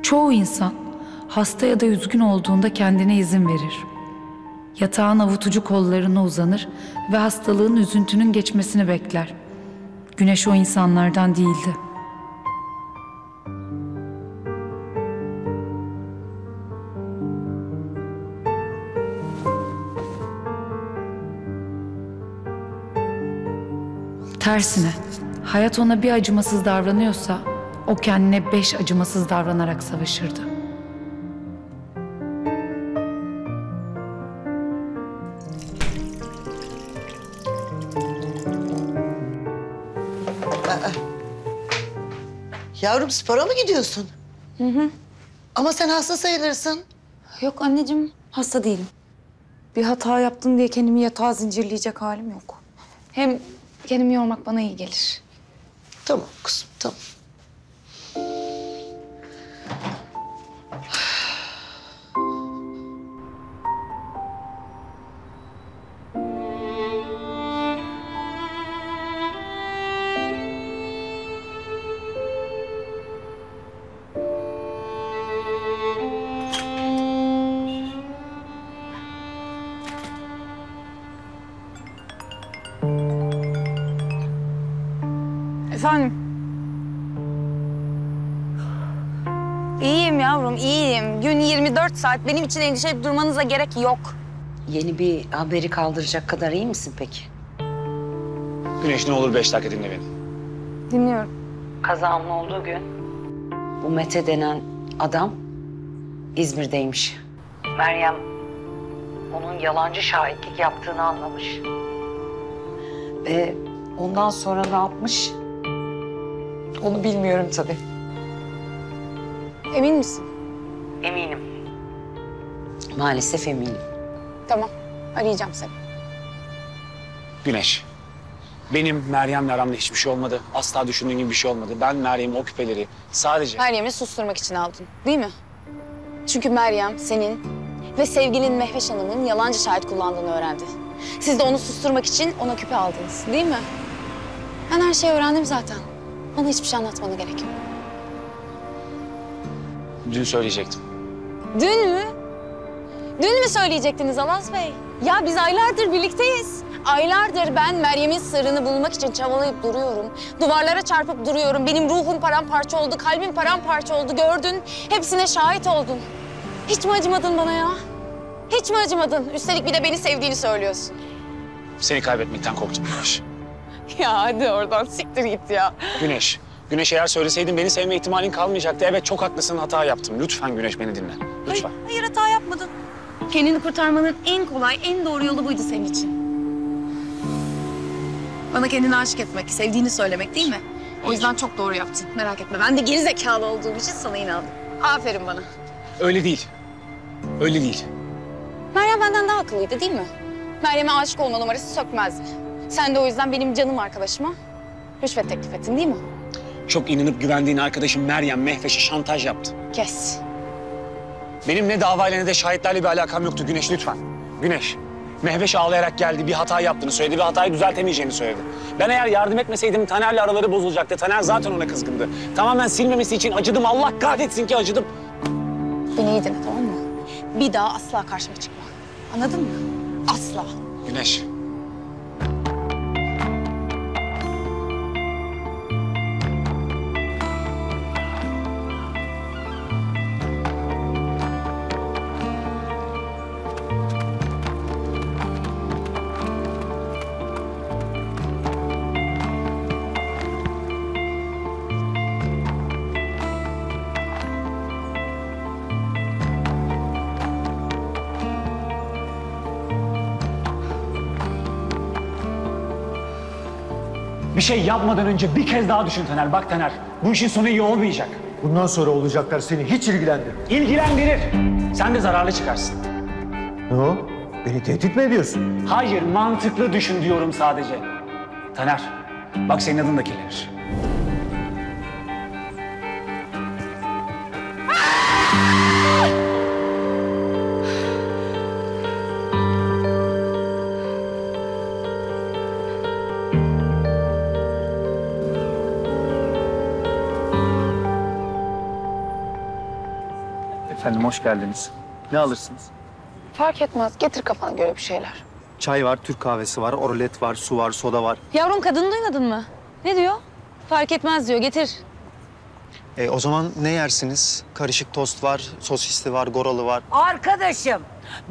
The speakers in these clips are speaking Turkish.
Çoğu insan hasta ya da üzgün olduğunda kendine izin verir. Yatağın avutucu kollarına uzanır ve hastalığın, üzüntünün geçmesini bekler. Güneş o insanlardan değildi. Tersine, hayat ona bir acımasız davranıyorsa, o kendine 5 acımasız davranarak savaşırdı. Yavrum spora mı gidiyorsun? Hı hı. Ama sen hasta sayılırsın. Yok anneciğim, hasta değilim. Bir hata yaptım diye kendimi yatağa zincirleyecek halim yok. Hem kendimi yormak bana iyi gelir. Tamam kızım, tamam. Efendim? İyiyim yavrum, iyiyim. Gün 24 saat. Benim için endişe durmanıza gerek yok. Yeni bir haberi kaldıracak kadar iyi misin peki? Güneş ne olur 5 dakika dinle beni. Dinliyorum. Kazanın olduğu gün bu Mete denen adam İzmir'deymiş. Meryem onun yalancı şahitlik yaptığını anlamış. Ve ondan sonra ne yapmış? Onu bilmiyorum tabii. Emin misin? Eminim. Maalesef eminim. Tamam, arayacağım seni. Güneş, benim Meryem'le aramda hiçbir şey olmadı. Asla düşündüğün gibi bir şey olmadı. Ben Meryem'in o küpeleri sadece... Meryem'i susturmak için aldın, değil mi? Çünkü Meryem senin ve sevgilin Mehveş Hanım'ın yalancı şahit kullandığını öğrendi. Siz de onu susturmak için ona küpe aldınız, değil mi? Ben her şeyi öğrendim zaten. Bana hiçbir şey anlatmana gerek yok. Dün söyleyecektim. Dün mü? Dün mü söyleyecektiniz Alaz Bey? Ya biz aylardır birlikteyiz. Aylardır ben Meryem'in sırrını bulmak için çabalayıp duruyorum. Duvarlara çarpıp duruyorum. Benim ruhum paramparça oldu, kalbim paramparça oldu. Gördün, hepsine şahit oldun. Hiç mi acımadın bana ya? Hiç mi acımadın? Üstelik bir de beni sevdiğini söylüyorsun. Seni kaybetmekten korktum Güneş. Ya hadi oradan siktir git ya. Güneş, Güneş eğer söyleseydin beni sevme ihtimalin kalmayacaktı. Evet çok haklısın, hata yaptım. Lütfen Güneş beni dinle. Lütfen. Hayır hata yapmadın. Kendini kurtarmanın en kolay, en doğru yolu buydu senin için. Bana kendini aşık etmek, sevdiğini söylemek değil mi? O yüzden çok doğru yaptın. Merak etme. Ben de geri zekalı olduğum için sana inandım. Aferin bana. Öyle değil. Öyle değil. Meryem benden daha akıllıydı değil mi? Meryem'e aşık olma numarası sökmezdi. Sen de o yüzden benim canım arkadaşıma rüşvet teklif ettin değil mi? Çok inanıp güvendiğin arkadaşım Meryem Mehveş'e şantaj yaptı. Kes. Benim ne davayla ne de şahitlerle bir alakam yoktu Güneş lütfen. Güneş, Mehveş ağlayarak geldi, bir hata yaptığını söyledi, bir hatayı düzeltemeyeceğini söyledi. Ben eğer yardım etmeseydim Taner'le araları bozulacaktı. Taner zaten ona kızgındı. Tamamen silmemesi için acıdım, Allah kahretsin ki acıdım. Beni iyi dinle tamam mı? Bir daha asla karşıma çıkma. Anladın mı? Asla. Güneş, Bir şey yapmadan önce bir kez daha düşün Taner. Bak Taner, bu işin sonu iyi olmayacak. Bundan sonra olacaklar seni hiç ilgilendirmiyor. İlgilendirir. Sen de zararlı çıkarsın. Ne o? Beni tehdit mi ediyorsun? Hayır, mantıklı düşün diyorum sadece. Taner, bak senin adın da kirlenir. Efendim hoş geldiniz. Ne alırsınız? Fark etmez. Getir kafana göre bir şeyler. Çay var, Türk kahvesi var, orlet var, su var, soda var. Yavrum kadını duymadın mı? Ne diyor? Fark etmez diyor, getir. O zaman ne yersiniz? Karışık tost var, sosisli var, goralı var. Arkadaşım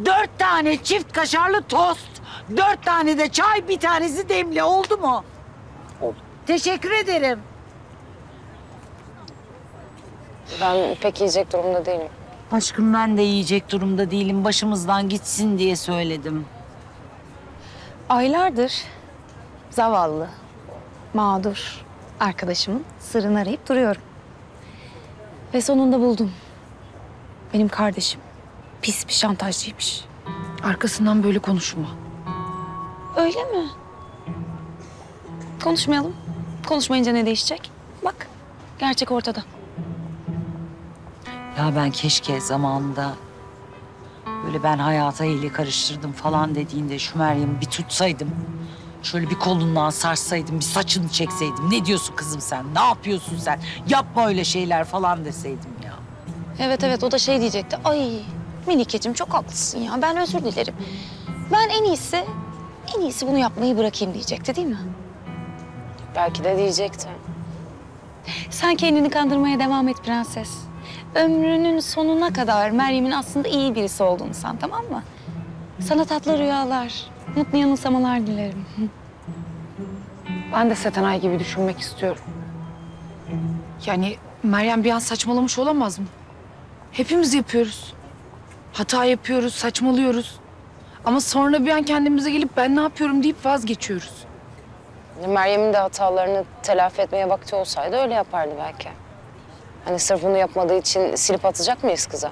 4 tane çift kaşarlı tost, 4 tane de çay, bir tanesi demli oldu mu? Oldu. Teşekkür ederim. Ben pek yiyecek durumda değilim. Aşkım ben de yiyecek durumda değilim. Başımızdan gitsin diye söyledim. Aylardır zavallı, mağdur arkadaşımın sırrını arayıp duruyorum. Ve sonunda buldum. Benim kardeşim pis bir şantajcıymış. Arkasından böyle konuşma. Öyle mi? Konuşmayalım. Konuşmayınca ne değişecek? Bak, gerçek ortada. Ya ben keşke zamanında böyle ben hayata eli karıştırdım falan dediğinde şu Meryem'i bir tutsaydım. Şöyle bir kolundan sarsaydım, bir saçını çekseydim. Ne diyorsun kızım sen? Ne yapıyorsun sen? Yapma öyle şeyler falan deseydim ya. Evet, o da şey diyecekti. Ay Melike'cim çok haklısın ya. Ben özür dilerim. Ben en iyisi bunu yapmayı bırakayım diyecekti değil mi? Belki de diyecekti. Sen kendini kandırmaya devam et prenses. Ömrünün sonuna kadar Meryem'in aslında iyi birisi olduğunu san, tamam mı? Sana tatlı rüyalar, mutlu yanılsamalar dilerim. Ben de Setenay gibi düşünmek istiyorum. Yani Meryem bir an saçmalamış olamaz mı? Hepimiz yapıyoruz. Hata yapıyoruz, saçmalıyoruz. Ama sonra bir an kendimize gelip ben ne yapıyorum deyip vazgeçiyoruz. Meryem'in de hatalarını telafi etmeye vakti olsaydı öyle yapardı belki. Hani sırf bunu yapmadığı için silip atacak mıyız kıza?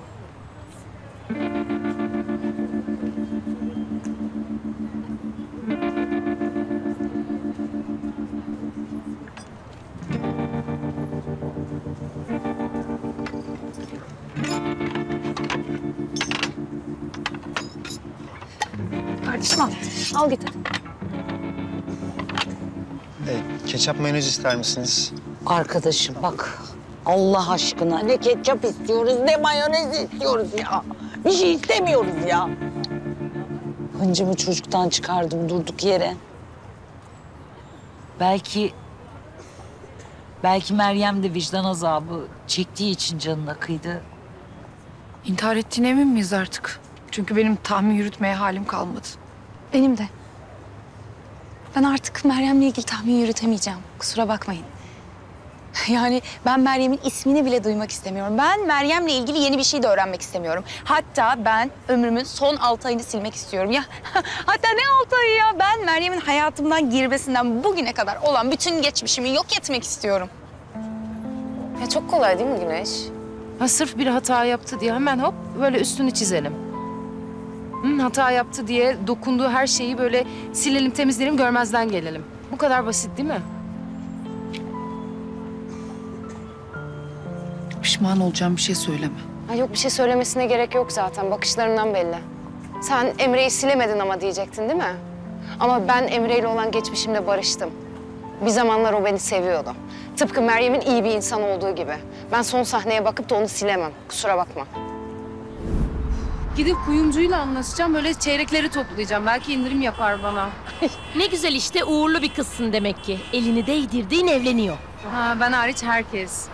Kardeşim al. Al git hadi. Ketçap mayonez ister misiniz? Arkadaşım bak Allah aşkına ne ketçap istiyoruz ne mayonez istiyoruz ya. Bir şey istemiyoruz ya. Hıncımı çocuktan çıkardım durduk yere. Belki Meryem de vicdan azabı çektiği için canına kıydı. İntihar ettiğine emin miyiz artık? Çünkü benim tahmin yürütmeye halim kalmadı. Benim de. Ben artık Meryem'le ilgili tahmin yürütemeyeceğim. Kusura bakmayın. Yani ben Meryem'in ismini bile duymak istemiyorum. Ben Meryem'le ilgili yeni bir şey de öğrenmek istemiyorum. Hatta ben ömrümün son 6 ayını silmek istiyorum. Ya hatta ne 6 ayı ya? Ben Meryem'in hayatımdan girmesinden bugüne kadar olan bütün geçmişimi yok etmek istiyorum. Ya çok kolay değil mi Güneş? Ha, sırf bir hata yaptı diye hemen hop böyle üstünü çizelim. Hata yaptı diye dokunduğu her şeyi böyle silelim, temizleyelim, görmezden gelelim. Bu kadar basit değil mi? Pişman olacağım bir şey söyleme. Ha, yok bir şey söylemesine gerek yok zaten. Bakışlarından belli. Sen Emre'yi silemedin ama diyecektin değil mi? Ama ben Emre'yle olan geçmişimle barıştım. Bir zamanlar o beni seviyordu. Tıpkı Meryem'in iyi bir insan olduğu gibi. Ben son sahneye bakıp da onu silemem. Kusura bakma. Gidip kuyumcuyla anlaşacağım, böyle çeyrekleri toplayacağım. Belki indirim yapar bana. Ne güzel işte uğurlu bir kızsın demek ki. Elini değdirdiğin evleniyor. Ha, ben hariç herkes.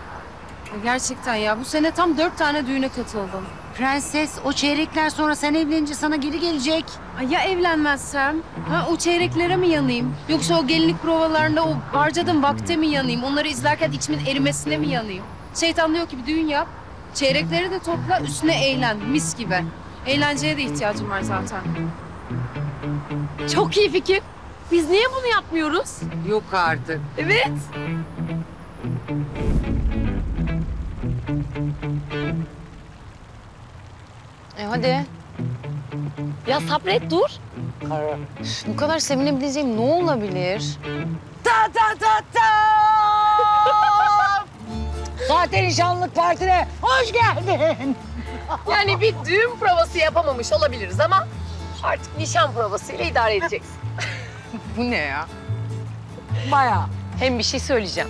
Gerçekten ya, bu sene tam 4 tane düğüne katıldım. Prenses o çeyrekler sonra sen evlenince sana geri gelecek. Ay ya evlenmezsem? Ha, o çeyreklere mi yanayım? Yoksa o gelinlik provalarında o harcadığım vakte mi yanayım? Onları izlerken içimin erimesine mi yanayım? Şeytan diyor ki bir düğün yap, çeyrekleri de topla, üstüne eğlen, mis gibi. Eğlenceye de ihtiyacım var zaten. Çok iyi fikir. Biz niye bunu yapmıyoruz? Yok artık. Evet. Hadi. Ya sabret dur. Bu kadar sevinebileceğim ne olabilir? Ta ta ta ta! Sahte nişanlık partine hoş geldin. Yani bir düğün provası yapamamış olabiliriz ama artık nişan provasıyla idare edeceksin. Bu ne ya? Bayağı. Hem bir şey söyleyeceğim.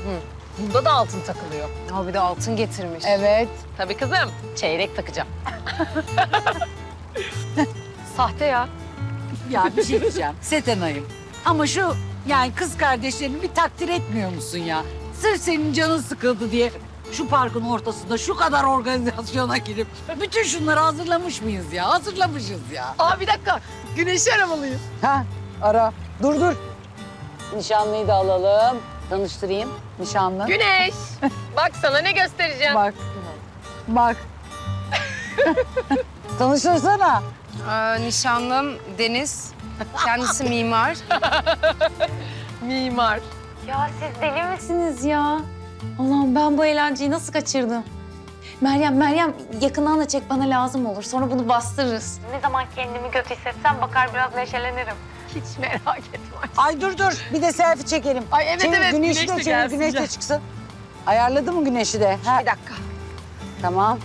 Bunda da altın takılıyor. Abi bir de altın getirmiş. Evet. Tabii kızım. Çeyrek takacağım. Sahte ya. Ya bir şey diyeceğim. Setenay'ım. Ama şu yani kız kardeşlerini bir takdir etmiyor musun ya? Sırf senin canın sıkıldı diye şu parkın ortasında şu kadar organizasyona girip bütün şunları hazırlamış mıyız ya? Hazırlamışız ya. Aa bir dakika. Güneşi aramalıyız. Ha ara. Dur. Nişanlıyı da alalım. Tanıştırayım nişanlı. Güneş. Bak sana ne göstereceğim. Bak. Tanıştırsana. Nişanlım Deniz. Kendisi mimar. Mimar. Ya siz deli misiniz ya? Allah'ım ben bu eğlenceyi nasıl kaçırdım? Meryem yakından da çek bana lazım olur. Sonra bunu bastırırız. Ne zaman kendimi kötü hissetsem bakar biraz neşelenirim. Hiç merak etme. Ay dur. Bir de selfie çekelim. Ay evet Çevir, evet. Güneşi de çevir, gelsin güneş de canım. çıksın. Ayarladı mı güneşi de? Ha, Bir dakika. tamam.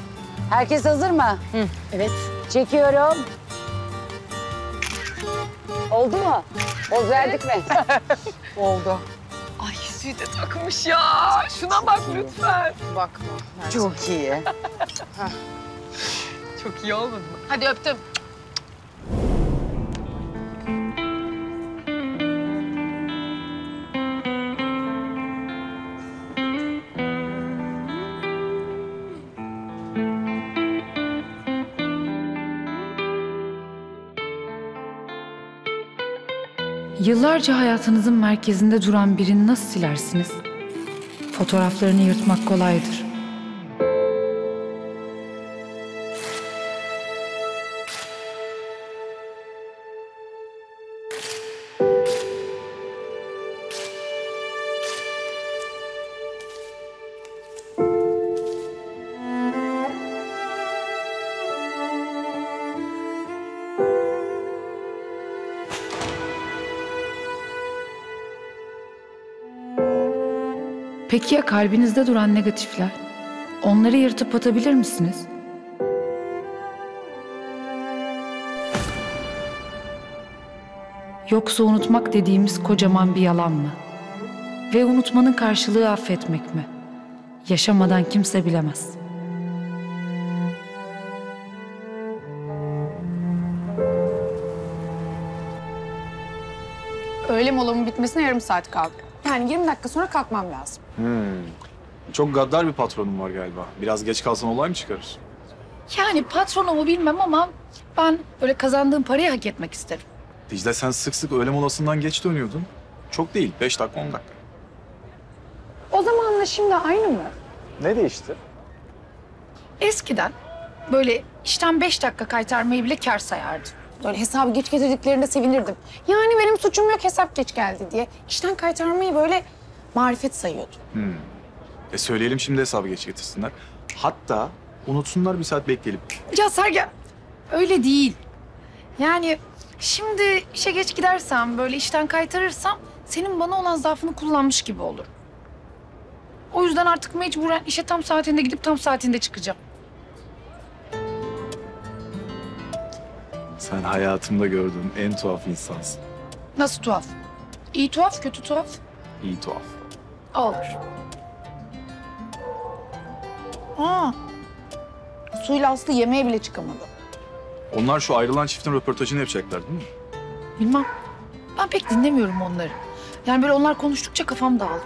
Herkes hazır mı? Evet. Çekiyorum. Oldu mu? Poz verdik mi? Oldu. Ay yüzüğü de takmış ya. Şuna bak lütfen. Bakma. Çok iyi. Çok iyi olmadı mı? Hadi öptüm. Yıllarca hayatınızın merkezinde duran birini nasıl silersiniz? Fotoğraflarını yırtmak kolaydır. Peki ya kalbinizde duran negatifler? Onları yırtıp atabilir misiniz? Yoksa unutmak dediğimiz kocaman bir yalan mı? Ve unutmanın karşılığı affetmek mi? Yaşamadan kimse bilemez. Öğle molamın bitmesine yarım saat kaldı. Yani 20 dakika sonra kalkmam lazım. Çok gaddar bir patronum var galiba. Biraz geç kalsan olay mı çıkarır? Yani patronumu bilmem ama ben öyle kazandığım parayı hak etmek isterim. Dicle sen sık sık öğle molasından geç dönüyordun. Çok değil, 5 dakika 10 dakika. O zamanla şimdi aynı mı? Ne değişti? Eskiden böyle işten 5 dakika kaytarmayı bile kâr sayardım. Böyle hesabı geç getirdiklerinde sevinirdim. Yani benim suçum yok hesap geç geldi diye. İşten kaytarmayı böyle marifet sayıyordum. Söyleyelim şimdi hesabı geç getirsinler. Hatta unutsunlar bir saat bekleyelim. Ya Sergen, öyle değil. Yani şimdi işe geç gidersem, böyle işten kaytarırsam senin bana olan zaafını kullanmış gibi olur. O yüzden artık mecburen işe tam saatinde gidip tam saatinde çıkacağım. Sen hayatımda gördüğüm en tuhaf insansın. Nasıl tuhaf? İyi tuhaf, kötü tuhaf. İyi tuhaf. Olur. Suyla Aslı yemeğe bile çıkamadı. Onlar şu ayrılan çiftin röportajını yapacaklar değil mi? Bilmem. Ben pek dinlemiyorum onları. Yani böyle onlar konuştukça kafam dağılıyor.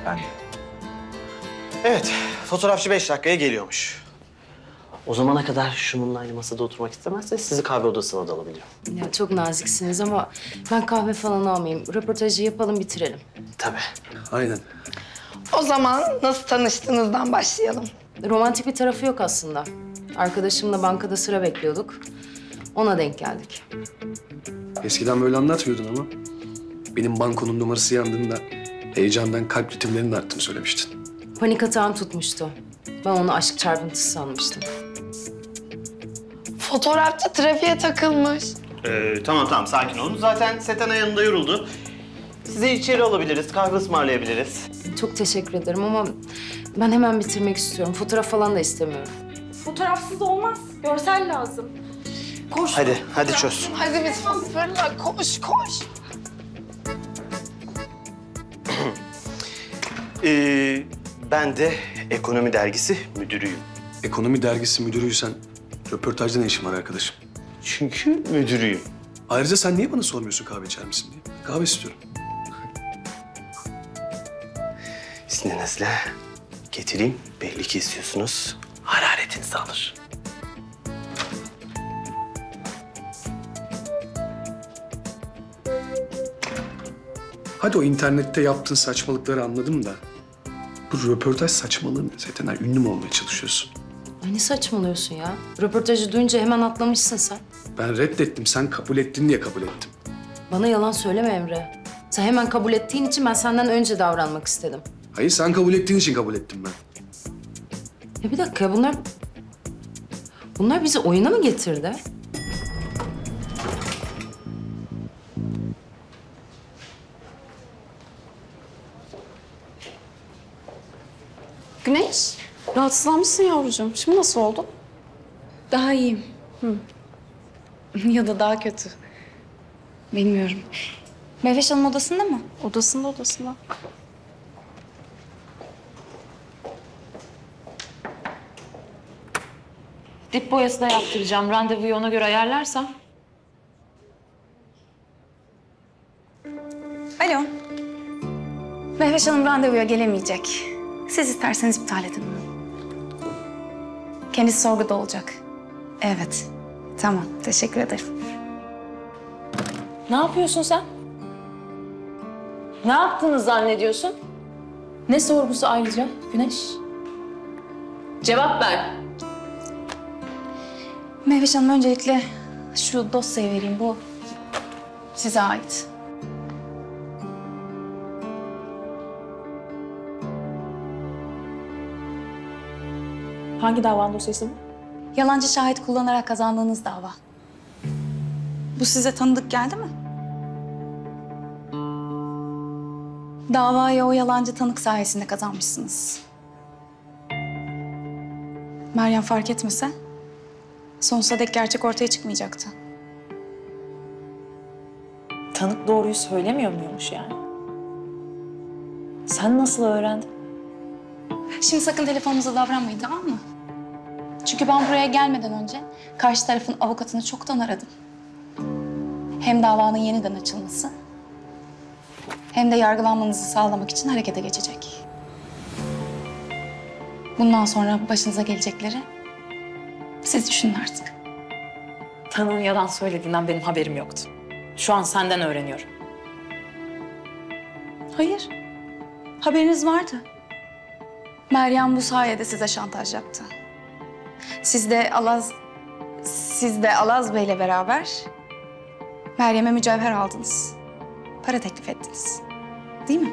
Ben de. Evet, fotoğrafçı 5 dakikaya geliyormuş. O zamana kadar şununla aynı masada oturmak istemezseniz sizi kahve odasına da alabilirim. Ya çok naziksiniz ama ben kahve falan almayayım. Röportajı yapalım bitirelim. Tabii, aynen. O zaman nasıl tanıştığınızdan başlayalım. Romantik bir tarafı yok aslında. Arkadaşımla bankada sıra bekliyorduk. Ona denk geldik. Eskiden böyle anlatmıyordun ama. Benim bankonun numarası yandığında heyecandan kalp ritimlerinin arttığını söylemiştin. Panik atağım tutmuştu. Ben onu aşk çarpıntısı sanmıştım. Fotoğrafçı trafiğe takılmış. Tamam sakin olun. Zaten Seten yanında yoruldu. Sizi içeri alabiliriz, kahve ısmarlayabiliriz. Çok teşekkür ederim ama ben hemen bitirmek istiyorum. Fotoğraf falan da istemiyorum. Fotoğrafsız olmaz. Görsel lazım. Koş. Hadi çöz. Hadi biz fırla koş. Ben de Ekonomi Dergisi müdürüyüm. Ekonomi dergisi müdürüysen röportajda ne işin var arkadaşım? Çünkü müdürüyüm. Ayrıca sen niye bana sormuyorsun kahve içer misin diye? Kahve istiyorum. İzninizle getireyim. Belli ki istiyorsunuz. Hararetinizi alır. Hadi o internette yaptığın saçmalıkları anladım da... Bu röportaj saçmalığı ne? Zaten ünlü mü olmaya çalışıyorsun? Ay ne saçmalıyorsun ya? Röportajı duyunca hemen atlamışsın sen. Ben reddettim, sen kabul ettin diye kabul ettim. Bana yalan söyleme Emre. Sen hemen kabul ettiğin için ben senden önce davranmak istedim. Hayır, sen kabul ettiğin için kabul ettim ben. Ya bir dakika bunlar bizi oyuna mı getirdi? Güneş, rahatsızlanmışsın yavrucuğum. Şimdi nasıl oldun? Daha iyiyim. Ya da daha kötü. Bilmiyorum. Mehveş Hanım odasında mı? Odasında. Dip boyası da yaptıracağım. Randevuyu ona göre ayarlarsam. Alo. Mehveş Hanım randevuya gelemeyecek. Siz isterseniz iptal edin. Kendisi sorguda olacak. Evet. Tamam. Teşekkür ederim. Ne yapıyorsun sen? Ne yaptığını zannediyorsun? Ne sorgusu ayrıca Güneş? Cevap ver. Mehveş Hanım öncelikle şu dosyayı vereyim. Bu size ait. Hangi davanın dosyası bu? Yalancı şahit kullanarak kazandığınız dava. Bu size tanıdık geldi mi? Davayı o yalancı tanık sayesinde kazanmışsınız. Meryem fark etmese sonsuza dek gerçek ortaya çıkmayacaktı. Tanık doğruyu söylemiyor muymuş yani? Sen nasıl öğrendin? Şimdi sakın telefonunuza davranmayın, tamam mı? Çünkü ben buraya gelmeden önce karşı tarafın avukatını çoktan aradım. Hem davanın yeniden açılması hem de yargılanmanızı sağlamak için harekete geçecek. Bundan sonra başınıza gelecekleri siz düşünün artık. Tanığın yalan söylediğinden benim haberim yoktu. Şu an senden öğreniyorum. Hayır, haberiniz vardı. Meryem bu sayede size şantaj yaptı. Siz de Alaz Bey'le beraber Meryem'e mücevher aldınız. Para teklif ettiniz. Değil mi?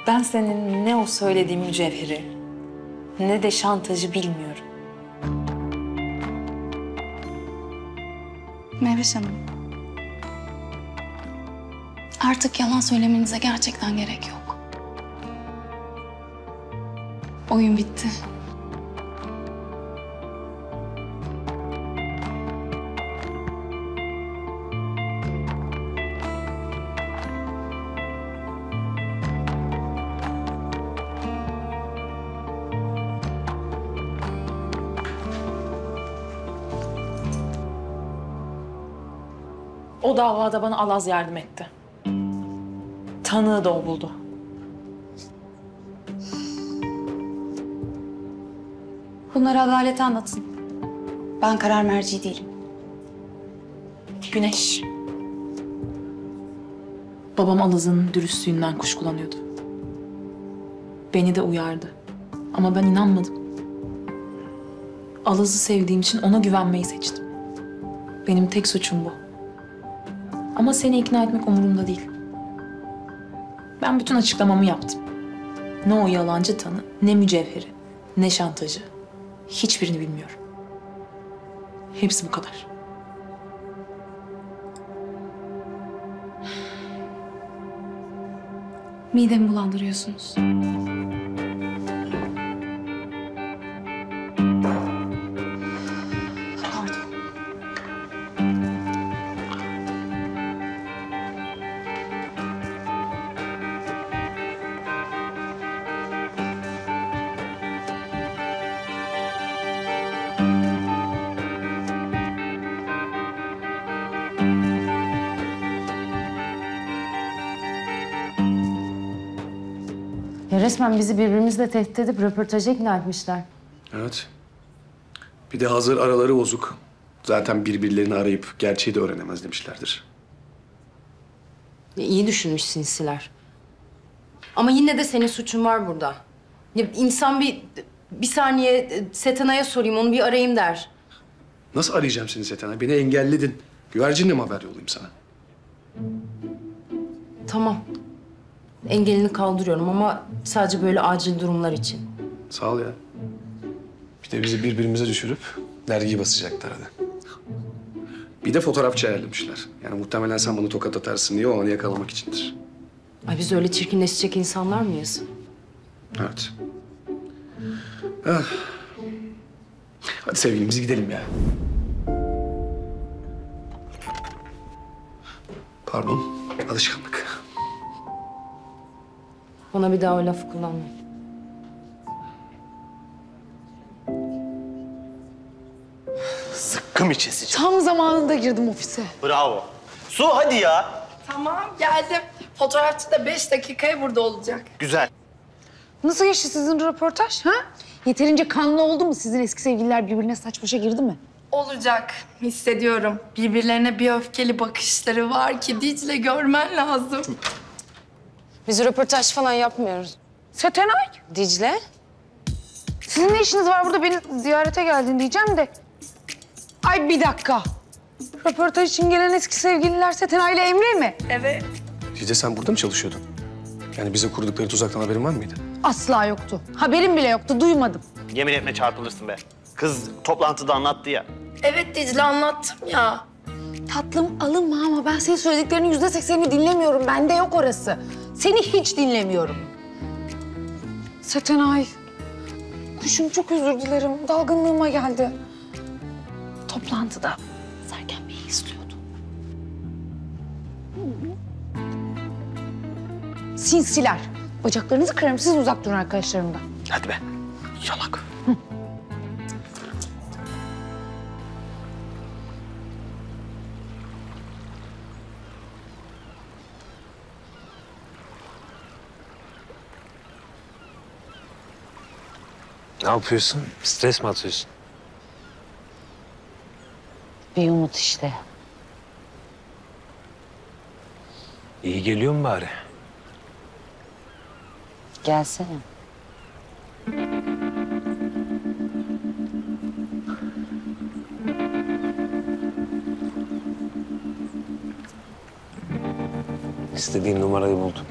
Ben senin ne o söylediğin mücevheri ne de şantajı bilmiyorum. Mehveş Hanım. Artık yalan söylemenize gerçekten gerek yok. Oyun bitti. O davada bana Alaz yardım etti. Tanığı da o buldu. Bunları adalete anlatın. Ben karar merci değilim. Güneş. Babam Alaz'ın dürüstlüğünden kuşkulanıyordu. Beni de uyardı. Ama ben inanmadım. Alaz'ı sevdiğim için ona güvenmeyi seçtim. Benim tek suçum bu. Ama seni ikna etmek umurumda değil. Ben bütün açıklamamı yaptım. Ne o yalancı tanı, ne mücevheri, ne şantajı. Hiçbirini bilmiyorum. Hepsi bu kadar. Midemi bulandırıyorsunuz. Pardon. Ya resmen bizi birbirimizle tehdit edip röportaja ikna etmişler. Evet. Bir de hazır araları bozuk. Zaten birbirlerini arayıp gerçeği de öğrenemez demişlerdir. Ya iyi düşünmüş sinsiler. Ama yine de senin suçun var burada. Ya insan bir saniye Setenay'a sorayım, onu bir arayayım der. Nasıl arayacağım seni Setenay? Beni engelledin. Güvercinle mi haber yollayayım sana? Tamam. Engelini kaldırıyorum ama sadece böyle acil durumlar için. Sağ ol ya. Bir de bizi birbirimize düşürüp dergiyi basacaklar hadi. Bir de fotoğrafçı ayarlamışlar. Yani muhtemelen sen bana tokat atarsın diye o anı yakalamak içindir. Ay biz öyle çirkinleşecek insanlar mıyız? Evet. Ah. Hadi sevgilim biz gidelim ya. Pardon, alışkanlık. Bana bir daha o lafı kullanmayın. Zıkkım içesi. Tam zamanında girdim ofise. Bravo. Su hadi ya. Tamam geldim. Fotoğrafçı da 5 dakikaya burada olacak. Güzel. Nasıl geçti sizin röportaj? Ha? Yeterince kanlı oldu mu? Sizin eski sevgililer birbirine saç başa girdi mi? Olacak. Hissediyorum. Birbirlerine bir öfkeli bakışları var ki Dicle görmen lazım. Biz röportaj falan yapmıyoruz. Setenay. Dicle? Sizin ne işiniz var burada? Beni ziyarete geldin diyeceğim de. Ay bir dakika. Röportaj için gelen eski sevgililer Setenay ile Emre mi? Evet. Dicle sen burada mı çalışıyordun? Yani bize kurdukları tuzaktan haberin var mıydı? Asla yoktu. Haberim bile yoktu. Duymadım. Yemin etme çarpılırsın be. Kız toplantıda anlattı ya. Evet Dicle anlattım ya. Tatlım alınma ama ben senin söylediklerinin %80'ini dinlemiyorum. Bende yok orası. Seni hiç dinlemiyorum. Setenay. Kuşum çok özür dilerim. Dalgınlığıma geldi. Toplantıda Sergen Bey'i izliyordu. Sinsiler. Bacaklarınızı kırarım. Siz uzak durun arkadaşlarımdan. Hadi be. Yalak. Ne yapıyorsun? Stres mi atıyorsun? Bir umut işte. İyi geliyor mu bari? Gelsene. İstediğin numarayı buldum.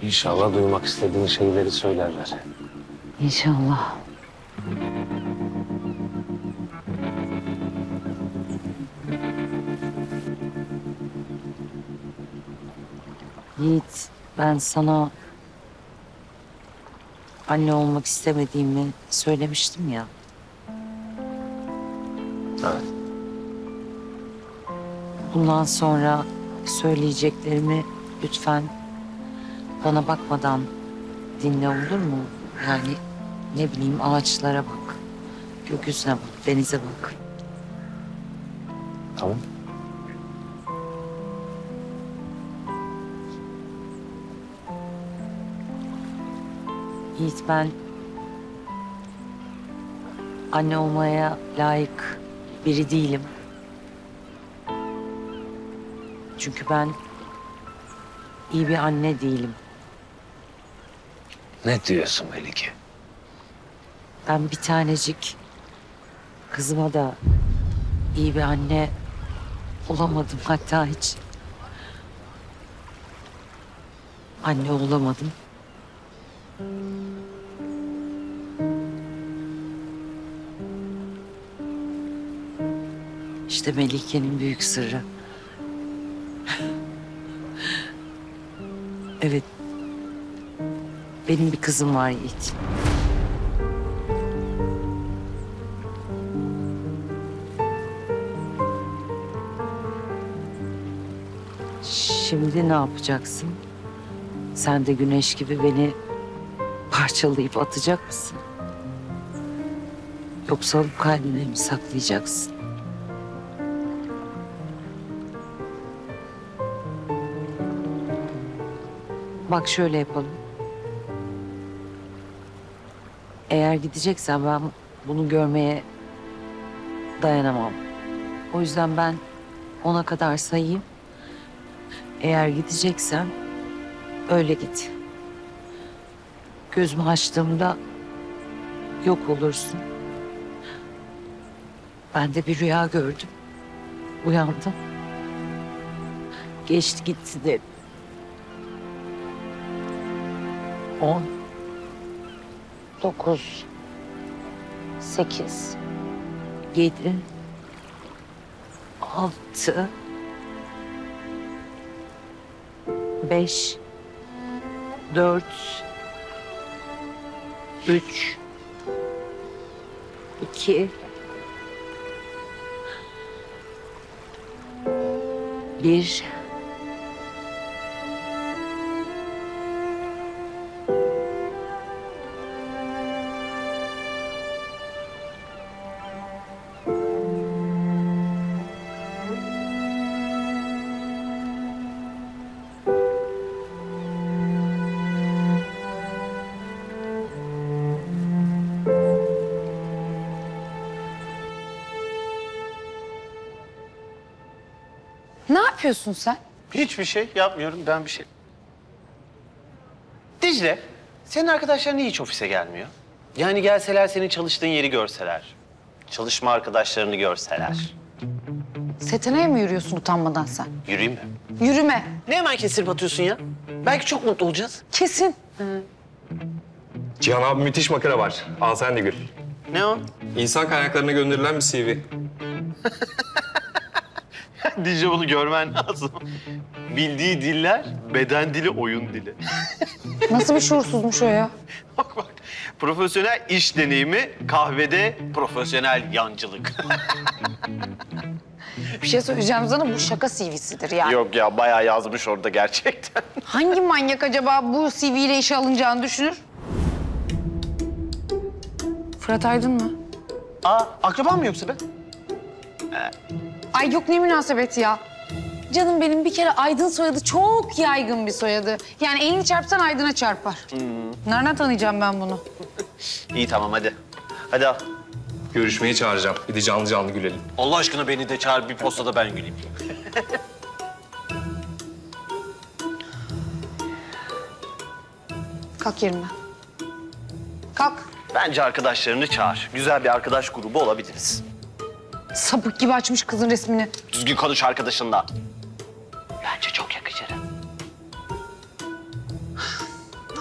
İnşallah duymak istediğin şeyleri söylerler. İnşallah. Yiğit, ben sana anne olmak istemediğimi söylemiştim ya. Evet. Bundan sonra söyleyeceklerimi lütfen bana bakmadan dinle, olur mu? Yani ne bileyim, ağaçlara bak, gökyüzüne bak, denize bak. Tamam. Yiğit, ben anne olmaya layık biri değilim. Çünkü ben iyi bir anne değilim. Ne diyorsun Melike? Ben bir tanecik kızıma da iyi bir anne olamadım, hatta hiç anne olamadım. İşte Melike'nin büyük sırrı. Evet, benim bir kızım var Yiğit. Şimdi ne yapacaksın? Sen de Güneş gibi beni parçalayıp atacak mısın? Yoksa alıp kalbine mi saklayacaksın? Bak şöyle yapalım. Eğer gideceksen ben bunu görmeye dayanamam. O yüzden ben 10'a kadar sayayım. Eğer gideceksen öyle git. Gözümü açtığımda yok olursun. Ben de bir rüya gördüm. Uyandım. Geçti gitti de. 10, 9, 8, 7, 6, 5, 4, 3, 2, 1. Ne yapıyorsun sen? Hiçbir şey yapmıyorum ben bir şey. Dicle, senin arkadaşların niye hiç ofise gelmiyor? Yani gelseler senin çalıştığın yeri görseler. Çalışma arkadaşlarını görseler. Setena'ya mı yürüyorsun utanmadan sen? Yürüyeyim mi? Yürüme. Ne hemen kestirip atıyorsun ya? Belki çok mutlu olacağız. Kesin. Cihan abi müthiş makine var. Al sen de gül. Ne o? İnsan kaynaklarına gönderilen bir CV. Dicle bunu görmen lazım. Bildiği diller, beden dili, oyun dili. Nasıl bir şuursuzmuş o ya? Profesyonel iş deneyimi, kahvede profesyonel yancılık. Bir şey söyleyeceğim sana, bu şaka CV'sidir yani. Yok ya, bayağı yazmış orada gerçekten. Hangi manyak acaba bu CV ile işe alınacağını düşünür? Fırat Aydın mı? Aa, akraban mı yoksa be? Ay yok, ne münasebet ya. Canım benim, bir kere Aydın soyadı çok yaygın bir soyadı. Yani elini çarpsan Aydın'a çarpar. Nereden tanıyacağım ben bunu? İyi tamam hadi. Hadi al. Görüşmeye çağıracağım. Bir de canlı canlı gülelim. Allah aşkına beni de çağır, bir postada ben güleyim. Kalk yerimden. Kalk. Bence arkadaşlarını çağır. Güzel bir arkadaş grubu olabiliriz. Sapık gibi açmış kızın resmini. Düzgün konuş arkadaşınla. Bence çok yakışır.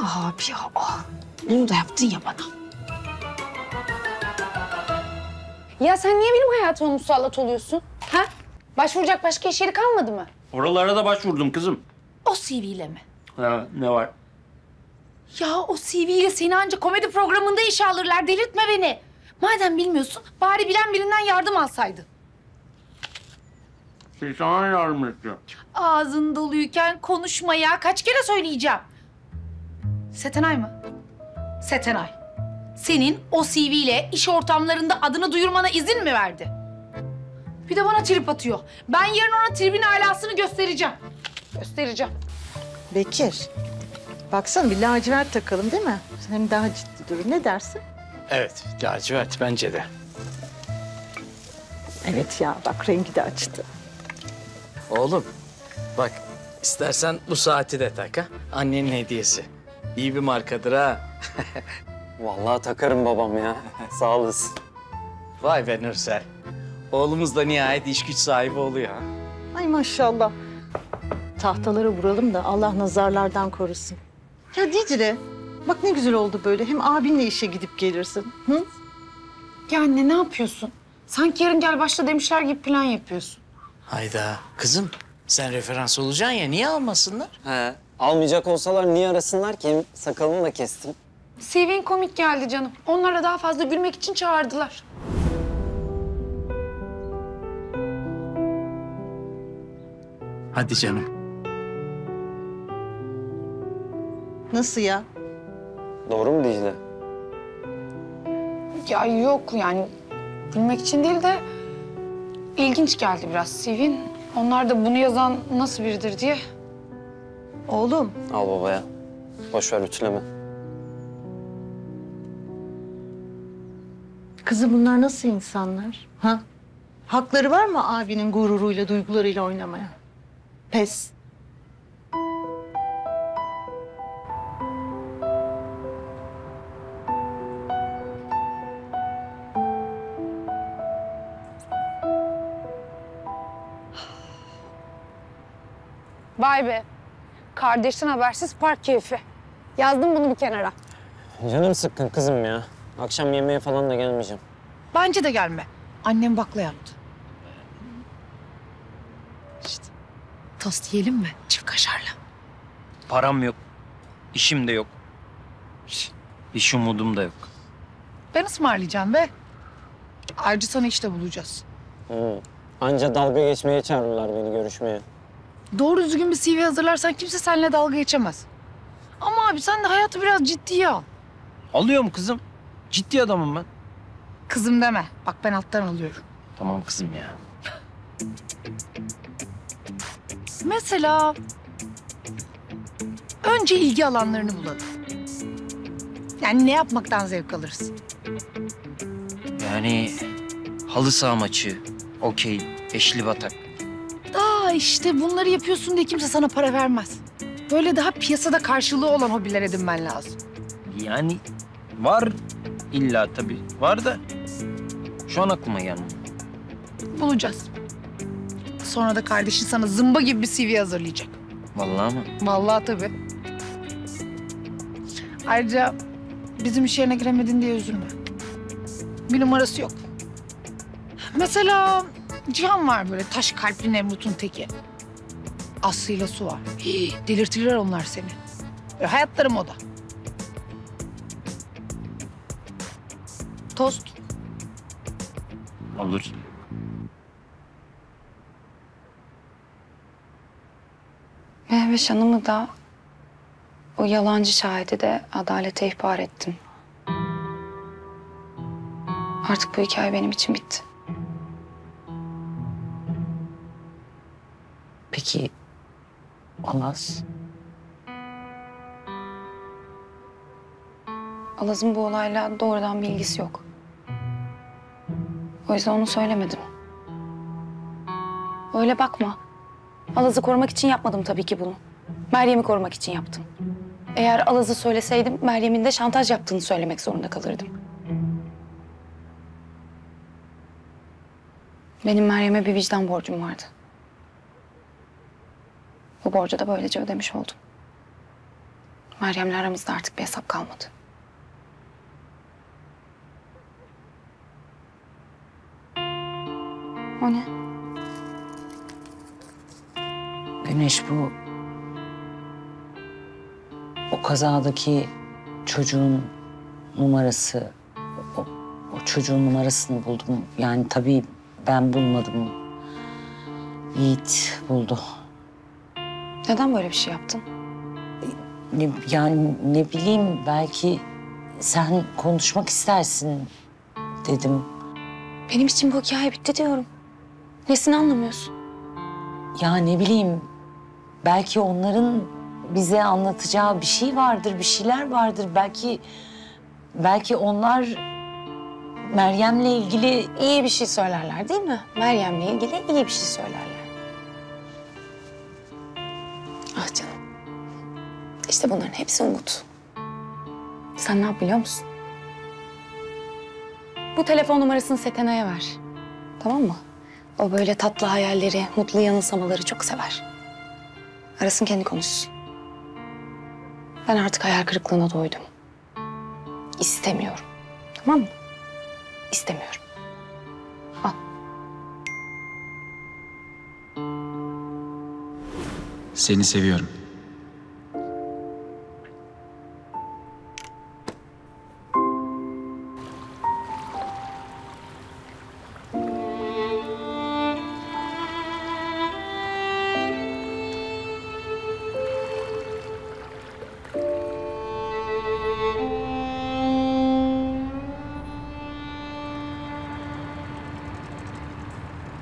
Abi ya, bunu da yaptın ya bana. Ya sen niye benim hayatıma musallat oluyorsun? Ha? Başvuracak başka iş yeri kalmadı mı? Oralara da başvurdum kızım. O CV ile mi? Ha, ne var? Ya o CV ile seni ancak komedi programında işe alırlar. Delirtme beni. Madem bilmiyorsun, bari bilen birinden yardım alsaydın. Şey sana yardım etti. Ağzın doluyken konuşma ya. Kaç kere söyleyeceğim? Setenay mı? Setenay. Senin o CV ile iş ortamlarında adını duyurmana izin mi verdi? Bir de bana trip atıyor. Ben yarın ona tribin alasını göstereceğim. Göstereceğim. Bekir, baksana bir lacivert takalım değil mi? Hem daha ciddi durur. Ne dersin? Evet, lacivert bence de. Evet ya, bak rengi de açtı. Oğlum, bak istersen bu saati de tak ha. Annenin hediyesi. İyi bir markadır ha. Vallahi takarım babam ya. Sağ olasın. Vay be Nursel. Oğlumuz da nihayet iş güç sahibi oluyor ha. Ay maşallah. Tahtalara vuralım da Allah nazarlardan korusun. Ya Dicle, bak ne güzel oldu böyle. Hem abinle işe gidip gelirsin. Hı? Ya anne ne yapıyorsun? Sanki yarın gel başla demişler gibi plan yapıyorsun. Hayda. Kızım sen referans olacaksın ya niye almasınlar? He. Almayacak olsalar niye arasınlar ki? Hem sakalımı da kestim. CV'in komik geldi canım. Onlara daha fazla gülmek için çağırdılar. Hadi canım. Nasıl ya? Doğru mu Dicle? Ya yok yani gülmek için değil de ilginç geldi biraz CV'in. Onlar da bunu yazan nasıl biridir diye. Oğlum. Al babaya. Boş ver ütüleme. Kızım bunlar nasıl insanlar? Ha? Hakları var mı abinin gururuyla, duygularıyla oynamaya? Pes. Vay be. Kardeşten habersiz park keyfi. Yazdım bunu bir kenara. Canım sıkkın kızım ya. Akşam yemeğe falan da gelmeyeceğim. Bence de gelme. Annem bakla yaptı. İşte. Tost yiyelim mi? Çift kaşarlı. Param yok. İşim de yok. İş umudum da yok. Ben ısmarlayacağım be. Ayrıca sana işte bulacağız. Anca dalga geçmeye çağırırlar beni görüşmeye. Doğru düzgün bir CV hazırlarsan kimse seninle dalga geçemez. Ama abi sen de hayatı biraz ciddiye al. Alıyorum kızım. Ciddi adamım ben. Kızım deme. Bak ben alttan alıyorum. Tamam kızım ya. Mesela önce ilgi alanlarını bulalım. Yani ne yapmaktan zevk alırsın? Yani halı saha maçı, okey, eşli batak. Aa işte bunları yapıyorsun diye kimse sana para vermez. Böyle daha piyasada karşılığı olan hobiler edinmen lazım. Yani var illa tabii. Var da şu an aklıma gelmiyor. Bulacağız. Sonra da kardeşin sana zımba gibi bir CV hazırlayacak. Vallahi mı? Vallahi tabii. Ayrıca bizim iş yerine giremedin diye üzülme. Bir numarası yok. Mesela Cihan var böyle taş kalpli Nemrut'un teki. Aslı'yla Su var. Hii, delirtirler onlar seni. Böyle hayatları moda. Tost. Olur. Mehveş Hanım'ı da o yalancı şahidi de adalete ihbar ettim. Artık bu hikaye benim için bitti. Peki Alaz? Alaz'ın bu olayla doğrudan bir ilgisi yok. O yüzden onu söylemedim. Öyle bakma. Alaz'ı korumak için yapmadım tabii ki bunu. Meryem'i korumak için yaptım. Eğer Alaz'ı söyleseydim Meryem'in de şantaj yaptığını söylemek zorunda kalırdım. Benim Meryem'e bir vicdan borcum vardı. Bu borcu da böylece ödemiş oldum. Meryem'le aramızda artık bir hesap kalmadı. O ne? Güneş bu... O kazadaki çocuğun numarası... O çocuğun numarasını buldum. Yani tabii ben bulmadım. Yiğit buldu. Neden böyle bir şey yaptın? Yani ne bileyim belki sen konuşmak istersin dedim. Benim için bu hikaye bitti diyorum. Nesini anlamıyorsun? Ya ne bileyim belki onların bize anlatacağı bir şey vardır, bir şeyler vardır. Belki onlar Meryem'le ilgili iyi bir şey söylerler değil mi? Meryem'le ilgili iyi bir şey söylerler. Ah canım. İşte bunların hepsi umut. Sen ne yap biliyor musun? Bu telefon numarasını Setenay'a ver. Tamam mı? O böyle tatlı hayalleri, mutlu yanılsamaları çok sever. Arasın kendi konuşsun. Ben artık hayal kırıklığına doydum. İstemiyorum. Tamam mı? İstemiyorum. Al. Seni seviyorum.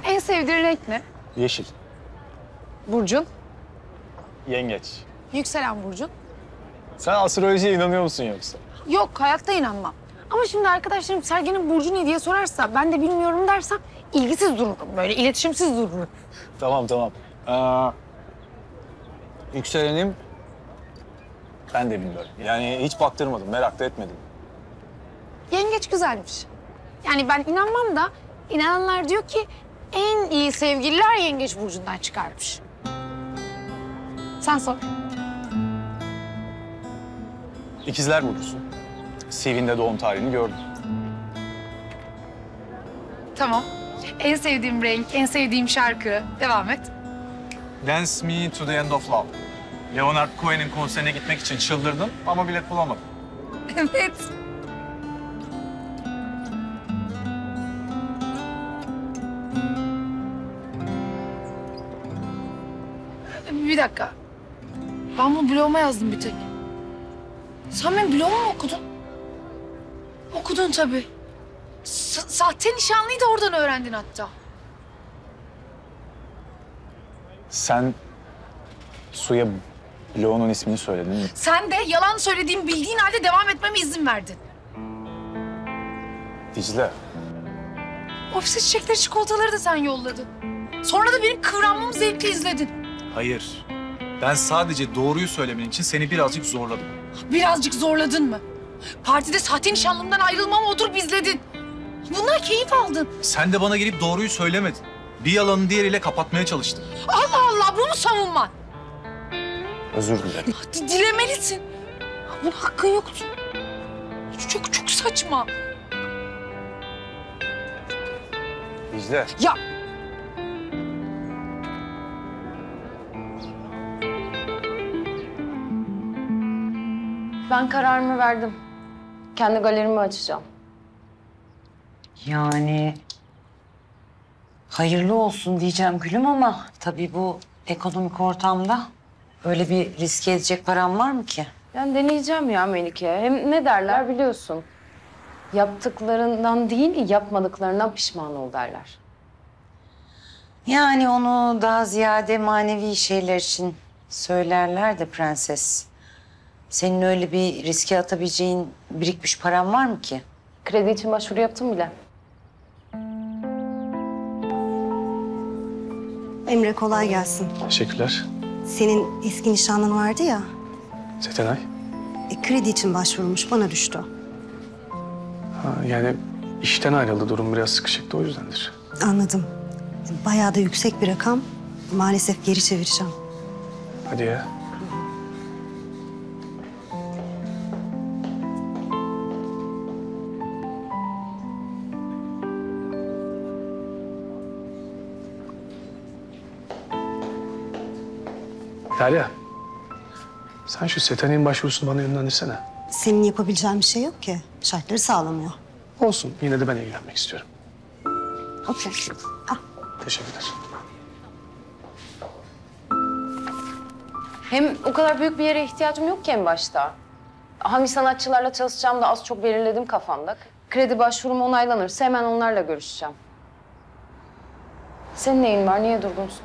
En sevdiğin renk ne? Yeşil. Burcun? Yengeç. Yükselen burcun? Sen astrolojiye inanıyor musun yoksa? Yok, hayatta inanmam. Ama şimdi arkadaşlarım Sergen'in burcu ne diye sorarsa, ben de bilmiyorum dersem ilgisiz dururum. Böyle iletişimsiz dururum. Tamam. Yükselenim ben de bilmiyorum. Yani hiç baktırmadım, merak da etmedim. Yengeç güzelmiş. Yani ben inanmam da inananlar diyor ki en iyi sevgililer yengeç burcundan çıkarmış. Sen sor. İkizler burcusun. CV'nde doğum tarihini gördüm. Tamam. En sevdiğim renk, en sevdiğim şarkı. Devam et. Dance Me to the End of Love. Leonard Cohen'in konserine gitmek için çıldırdım ama bilet bulamadım. Evet. Bir dakika. Ben bunu bloguma yazdım bir tek. Sen benim blogumu mu okudun? Okudun tabii. Sahte nişanlıyı da oradan öğrendin hatta. Sen Su'ya bloğunun ismini söyledin mi? Sen de yalan söylediğimi bildiğin halde devam etmeme izin verdin. Dicle. Ofise çiçekleri, çikolataları da sen yolladın. Sonra da benim kıvranmamı zevkle izledin. Hayır. Ben sadece doğruyu söylemen için seni birazcık zorladım. Birazcık zorladın mı? Partide sahte nişanlımdan ayrılmamı oturup izledin. Bundan keyif aldın. Sen de bana gelip doğruyu söylemedin. Bir yalanı diğeriyle kapatmaya çalıştın. Allah Allah, bu mu savunman? Özür dilerim. Dilemelisin. Bunun hakkın yoktu. Çok saçma. Dicle. Ya. Ben kararımı verdim. Kendi galerimi açacağım. Yani hayırlı olsun diyeceğim gülüm ama tabii bu ekonomik ortamda öyle bir riske edecek param var mı ki? Yani deneyeceğim ya Melike. Hem ne derler biliyorsun. Yaptıklarından değil, yapmadıklarından pişman ol derler. Yani onu daha ziyade manevi şeyler için söylerler de prenses. Senin öyle bir riske atabileceğin birikmiş paran var mı ki? Kredi için başvuru yaptım bile. Emre kolay gelsin. Teşekkürler. Senin eski nişanlın vardı ya. Setenay. Kredi için başvurmuş, bana düştü. Yani işten ayrıldı, durum biraz sıkışıktı, o yüzdendir. Anladım. Bayağı da yüksek bir rakam. Maalesef geri çevireceğim. Hadi ya. Derya, sen şu Setenay'ın başvurusunu bana yönlendirsene. Senin yapabileceğin bir şey yok ki. Şartları sağlamıyor. Olsun, yine de ben ilgilenmek istiyorum. Okey. Teşekkürler. Hem o kadar büyük bir yere ihtiyacım yok ki en başta. Hangi sanatçılarla çalışacağım da az çok belirledim kafamda. Kredi başvurum onaylanırsa hemen onlarla görüşeceğim. Senin neyin var? Niye durgunsun?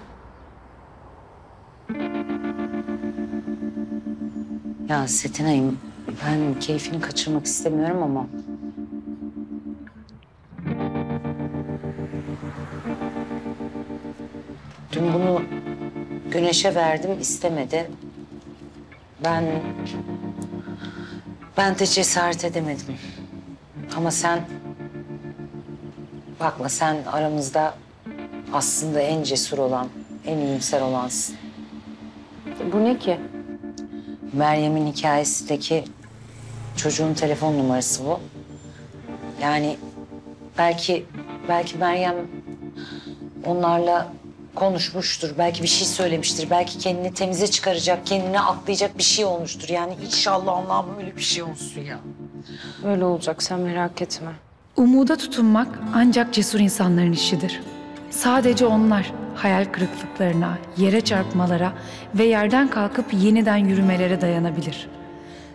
Ya Setenay'ım, ben keyfini kaçırmak istemiyorum ama... Dün bunu Güneş'e verdim, istemedi. Ben de cesaret edemedim. Ama sen... Bakma, sen aramızda aslında en cesur olan, en iyimser olansın. Bu ne ki? Meryem'in hikayesindeki çocuğun telefon numarası bu. Yani belki Meryem onlarla konuşmuştur. Belki bir şey söylemiştir. Belki kendini temize çıkaracak, kendini aklayacak bir şey olmuştur. Yani inşallah Allah'ım öyle bir şey olsun ya. Öyle olacak, sen merak etme. Umuda tutunmak ancak cesur insanların işidir. Sadece onlar hayal kırıklıklarına, yere çarpmalara ve yerden kalkıp yeniden yürümelere dayanabilir.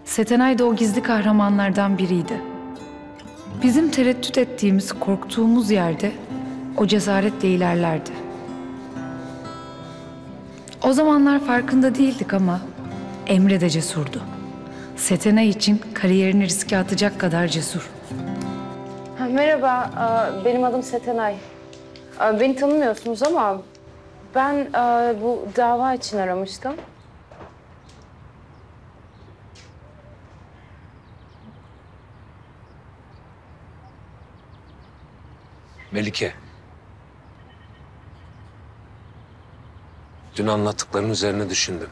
Setenay da o gizli kahramanlardan biriydi. Bizim tereddüt ettiğimiz, korktuğumuz yerde o cesaretle ilerlerdi. O zamanlar farkında değildik ama Emre de cesurdu. Setenay için kariyerini riske atacak kadar cesur. Merhaba, benim adım Setenay. Beni tanımıyorsunuz ama ben bu dava için aramıştım. Melike. Dün anlattıkların üzerine düşündüm.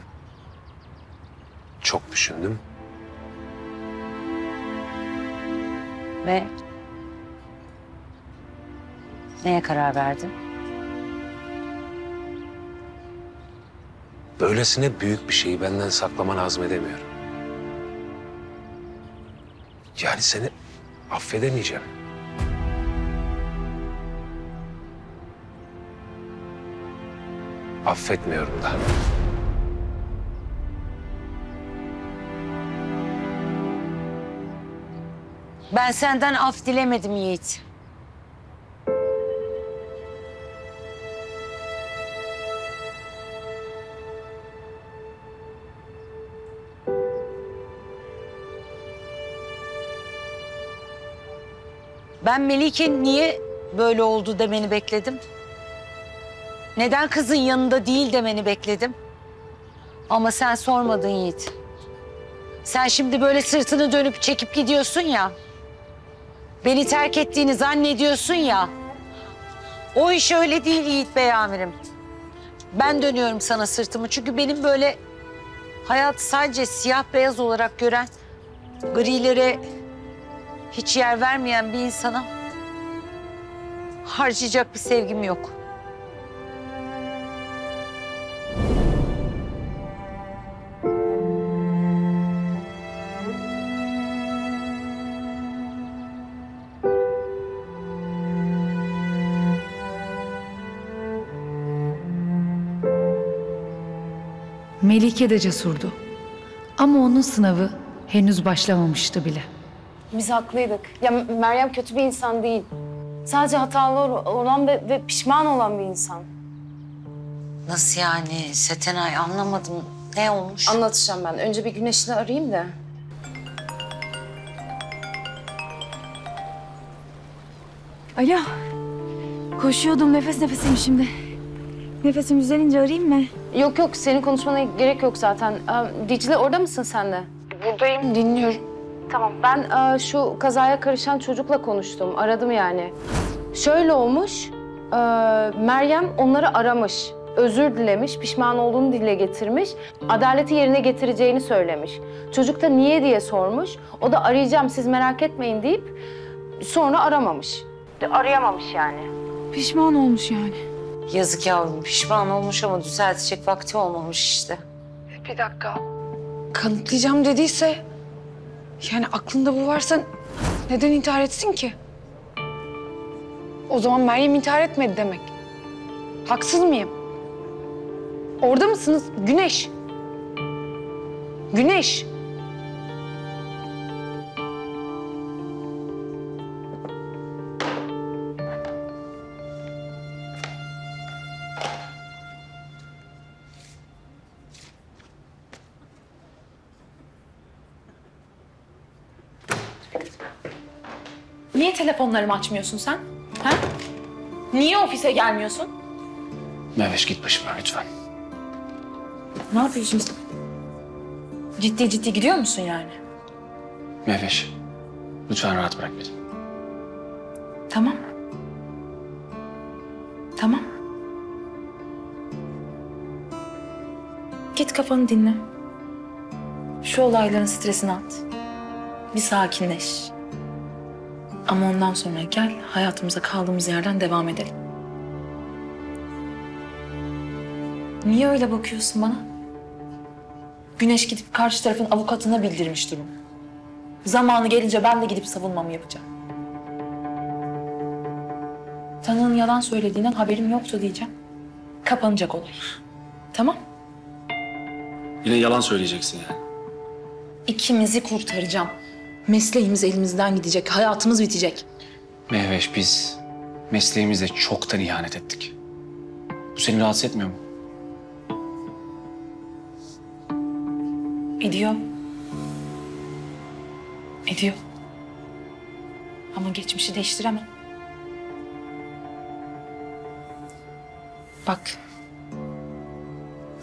Çok düşündüm. Ve neye karar verdin? Böylesine büyük bir şeyi benden saklamanı hazmedemiyorum. Yani seni affedemeyeceğim. Affetmiyorum da. Ben senden af dilemedim Yiğit. Ben Melike niye böyle oldu demeni bekledim. Neden kızın yanında değil demeni bekledim. Ama sen sormadın Yiğit. Sen şimdi böyle sırtını dönüp çekip gidiyorsun ya. Beni terk ettiğini zannediyorsun ya. O iş öyle değil Yiğit Bey amirim. Ben dönüyorum sana sırtımı. Çünkü benim böyle hayatı sadece siyah beyaz olarak gören, grilere hiç yer vermeyen bir insana harcayacak bir sevgim yok. Melike de cesurdu. Ama onun sınavı henüz başlamamıştı bile. Biz haklıydık. Ya Meryem kötü bir insan değil. Sadece hatalı olan ve pişman olan bir insan. Nasıl yani Setenay, anlamadım. Ne olmuş? Anlatacağım ben. Önce bir Güneş'le arayayım da. Alo. Koşuyordum, nefes nefeseyim şimdi. Nefesim düzelince arayayım mı? Yok yok, senin konuşmana gerek yok zaten. Dicle orada mısın sen de? Buradayım, dinliyorum. Tamam, ben şu kazaya karışan çocukla konuştum, aradım yani. Şöyle olmuş, Meryem onları aramış, özür dilemiş, pişman olduğunu dile getirmiş, adaleti yerine getireceğini söylemiş. Çocuk da niye diye sormuş, o da arayacağım siz merak etmeyin deyip sonra aramamış. Arayamamış yani. Pişman olmuş yani. Yazık yavrum, pişman olmuş ama düzeltecek vakti olmamış işte. Bir dakika. Kanıtlayacağım dediyse... Yani aklında bu varsa neden intihar etsin ki? O zaman Meryem intihar etmedi demek. Haksız mıyım? Orada mısınız? Güneş. Güneş. Niye telefonlarımı açmıyorsun sen? Ha? Niye ofise gelmiyorsun? Mehveş git başımdan lütfen. Ne yapıyorsun sen? Ciddi ciddi gidiyor musun yani? Mehveş lütfen rahat bırak beni. Tamam. Tamam. Git kafanı dinle. Şu olayların stresini at. Bir sakinleş. Ama ondan sonra gel hayatımıza kaldığımız yerden devam edelim. Niye öyle bakıyorsun bana? Güneş gidip karşı tarafın avukatına bildirmiş durum. Zamanı gelince ben de gidip savunmamı yapacağım. Tanığın yalan söylediğinden haberim yoktu diyeceğim. Kapanacak olay. Tamam? Yine yalan söyleyeceksin yani. İkimizi kurtaracağım. Mesleğimiz elimizden gidecek, hayatımız bitecek. Mehveş, biz mesleğimize çoktan ihanet ettik. Bu seni rahatsız etmiyor mu? Ediyor. Ediyor. Ama geçmişi değiştiremem. Bak.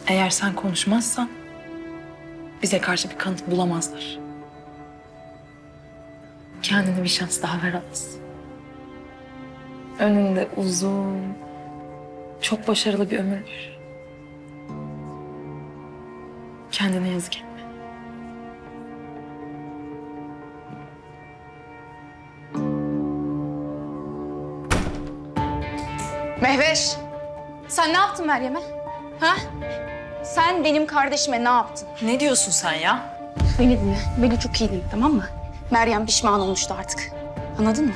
Eğer sen konuşmazsan bize karşı bir kanıt bulamazlar. Kendine bir şans daha ver Alas. Önünde uzun, çok başarılı bir ömür var. Kendine yazık etme. Mehveş, sen ne yaptın Meryem'e? Ha? Sen benim kardeşime ne yaptın? Ne diyorsun sen ya? Beni dinle, beni çok iyi dinle, tamam mı? Meryem pişman olmuştu artık. Anladın mı?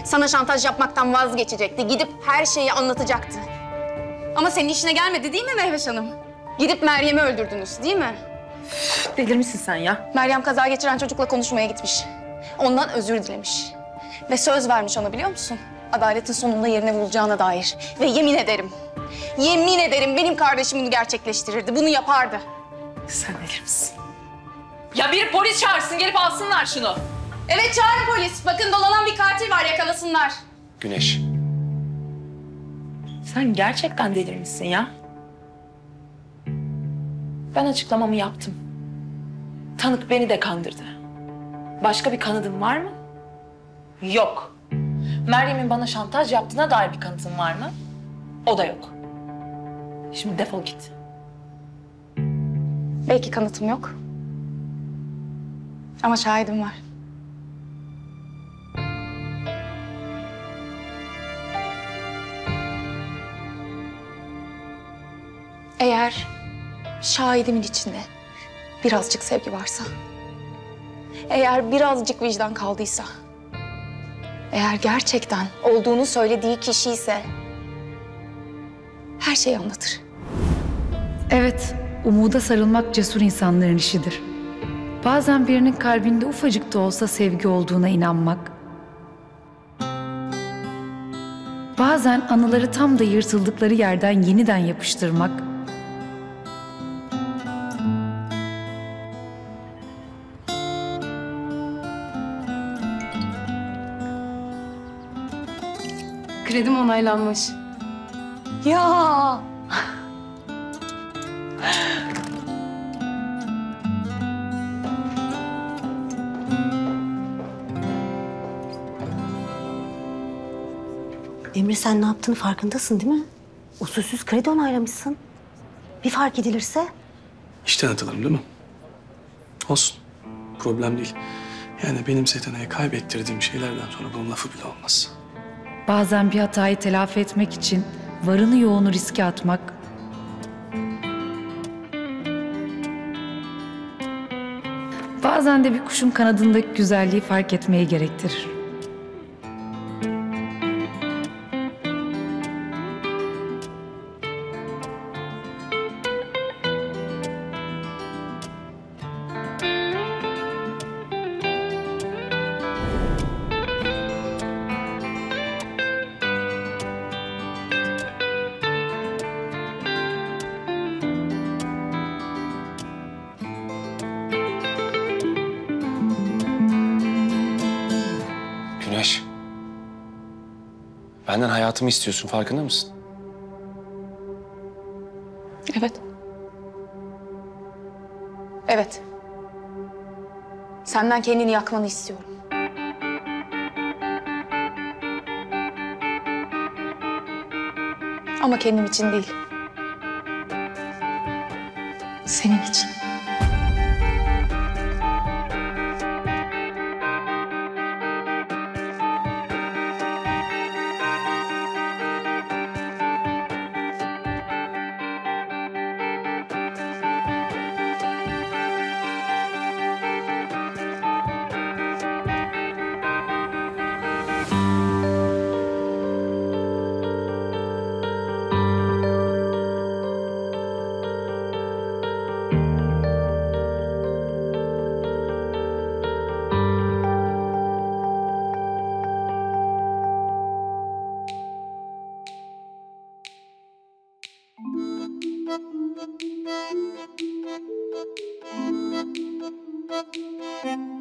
Sana şantaj yapmaktan vazgeçecekti. Gidip her şeyi anlatacaktı. Ama senin işine gelmedi değil mi Mehveş Hanım? Gidip Meryem'i öldürdünüz değil mi? Delirmişsin sen ya. Meryem kaza geçiren çocukla konuşmaya gitmiş. Ondan özür dilemiş. Ve söz vermiş ona, biliyor musun? Adaletin sonunda yerine vuracağına dair. Ve yemin ederim benim kardeşim bunu gerçekleştirirdi. Bunu yapardı. Sen delir misin? Ya biri polis çağırsın, gelip alsınlar şunu. Evet, çağırın polis. Bakın dolanan bir katil var, yakalasınlar. Güneş. Sen gerçekten delirmişsin ya. Ben açıklamamı yaptım. Tanık beni de kandırdı. Başka bir kanıtın var mı? Yok. Meryem'in bana şantaj yaptığına dair bir kanıtın var mı? O da yok. Şimdi defol git. Belki kanıtım yok. Ama şahidim var. Eğer şahidimin içinde birazcık sevgi varsa, eğer birazcık vicdan kaldıysa, eğer gerçekten olduğunu söylediği kişi ise her şeyi anlatır. Evet, umuda sarılmak cesur insanların işidir. Bazen birinin kalbinde ufacık da olsa sevgi olduğuna inanmak, bazen anıları tam da yırtıldıkları yerden yeniden yapıştırmak, Kredim onaylanmış. Ya! Emre, sen ne yaptığını farkındasın değil mi? Usulsüz kredi onaylamışsın. Bir fark edilirse? İşten atılırım değil mi? Olsun. Problem değil. Yani benim Setena'ya kaybettirdiğim şeylerden sonra bunun lafı bile olmaz. bazen bir hatayı telafi etmek için varını yoğunu riske atmak, bazen de bir kuşun kanadındaki güzelliği fark etmeyi gerektirir. Güneş. Benden hayatımı istiyorsun, farkında mısın? Evet. Evet. Senden kendini yakmanı istiyorum. Ama kendim için değil. Senin için. Thank you.